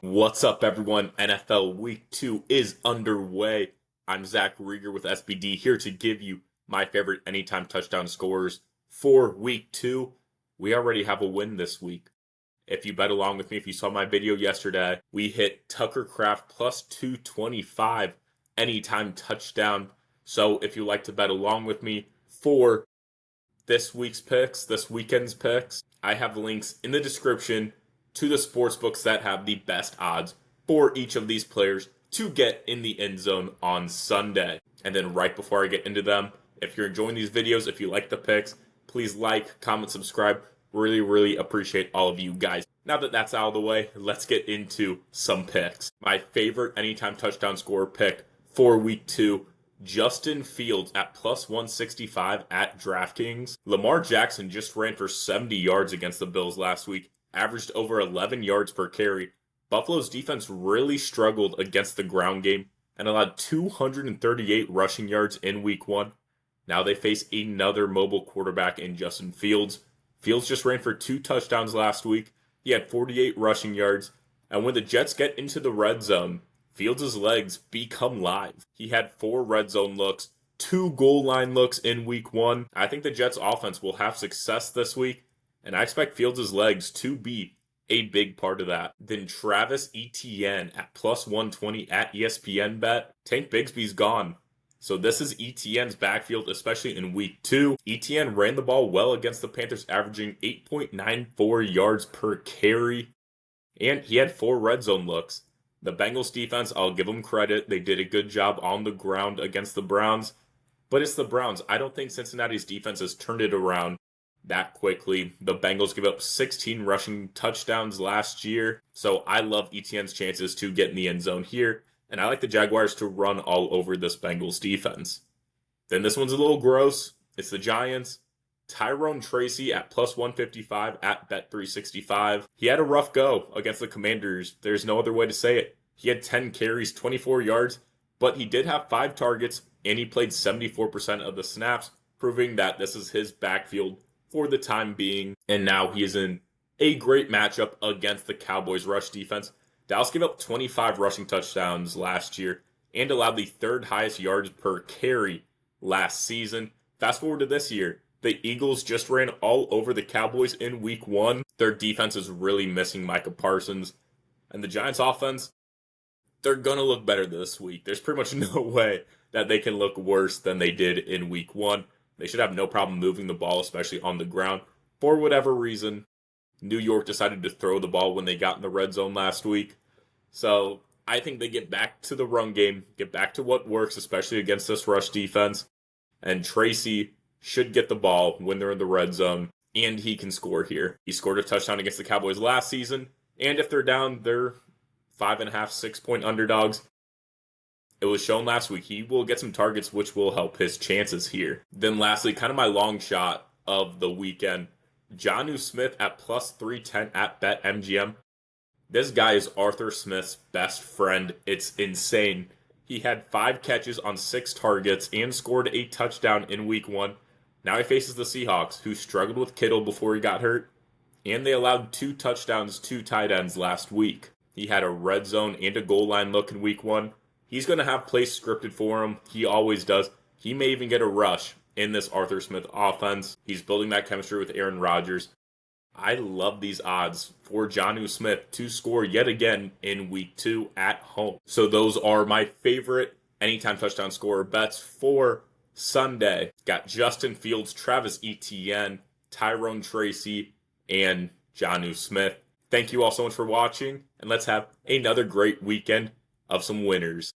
What's up, everyone? NFL Week 2 is underway. I'm Zach Reger with SBD here to give you my favorite anytime touchdown scorers for Week 2. We already have a win this week. If you bet along with me, if you saw my video yesterday, we hit Tucker Kraft plus 225 anytime touchdown. So if you like to bet along with me for this week's picks, this weekend's picks, I have links in the description to the sportsbooks that have the best odds for each of these players to get in the end zone on Sunday. And then right before I get into them, if you're enjoying these videos, if you like the picks, please like, comment, subscribe. Really appreciate all of you guys. Now that that's out of the way, let's get into some picks. My favorite anytime touchdown scorer pick for week 2, Justin Fields at plus 165 at DraftKings. Lamar Jackson just ran for 70 yards against the Bills last week, averaged over 11 yards per carry. Buffalo's defense really struggled against the ground game and allowed 238 rushing yards in week 1. Now they face another mobile quarterback in Justin Fields. Fields just ran for 2 touchdowns last week. He had 48 rushing yards. And when the Jets get into the red zone, Fields' legs become live. He had 4 red zone looks, 2 goal line looks in week 1. I think the Jets offense will have success this week, and I expect Fields' legs to be a big part of that. Then Travis Etienne at plus 120 at ESPN bet. Tank Bigsby's gone. So this is Etienne's backfield, especially in week 2. Etienne ran the ball well against the Panthers, averaging 8.94 yards per carry, and he had 4 red zone looks. The Bengals defense, I'll give them credit. They did a good job on the ground against the Browns. But it's the Browns. I don't think Cincinnati's defense has turned it around that quickly. The Bengals give up 16 rushing touchdowns last year. So I love Etienne's chances to get in the end zone here. And I like the Jaguars to run all over this Bengals defense. Then this one's a little gross. It's the Giants. Tyrone Tracy at plus 155 at Bet365. He had a rough go against the Commanders. There's no other way to say it. He had 10 carries, 24 yards, but he did have 5 targets, and he played 74% of the snaps, proving that this is his backfield for the time being. And now he is in a great matchup against the Cowboys' rush defense. Dallas gave up 25 rushing touchdowns last year and allowed the 3rd highest yards per carry last season. Fast forward to this year. The Eagles just ran all over the Cowboys in week 1. Their defense is really missing Micah Parsons. And the Giants offense, they're going to look better this week. There's pretty much no way that they can look worse than they did in week 1. They should have no problem moving the ball, especially on the ground. For whatever reason, New York decided to throw the ball when they got in the red zone last week. So I think they get back to the run game, get back to what works, especially against this rush defense. And Tracy should get the ball when they're in the red zone, and he can score here. He scored a touchdown against the Cowboys last season, and if they're down, they're 5.5, 6-point underdogs. It was shown last week. He will get some targets, which will help his chances here. Then lastly, kind of my long shot of the weekend, Jonnu Smith at plus 310 at BetMGM. This guy is Arthur Smith's best friend. It's insane. He had 5 catches on 6 targets and scored a touchdown in week 1. Now he faces the Seahawks, who struggled with Kittle before he got hurt, and they allowed 2 touchdowns to tight ends last week. He had a red zone and a goal line look in week 1. He's going to have plays scripted for him. He always does. He may even get a rush in this Arthur Smith offense. He's building that chemistry with Aaron Rodgers. I love these odds for Jonnu Smith to score yet again in week 2 at home. So those are my favorite anytime touchdown scorer bets for Sunday. Got Justin Fields, Travis Etienne, Tyrone Tracy, and Jonnu Smith. Thank you all so much for watching, and let's have another great weekend of some winners.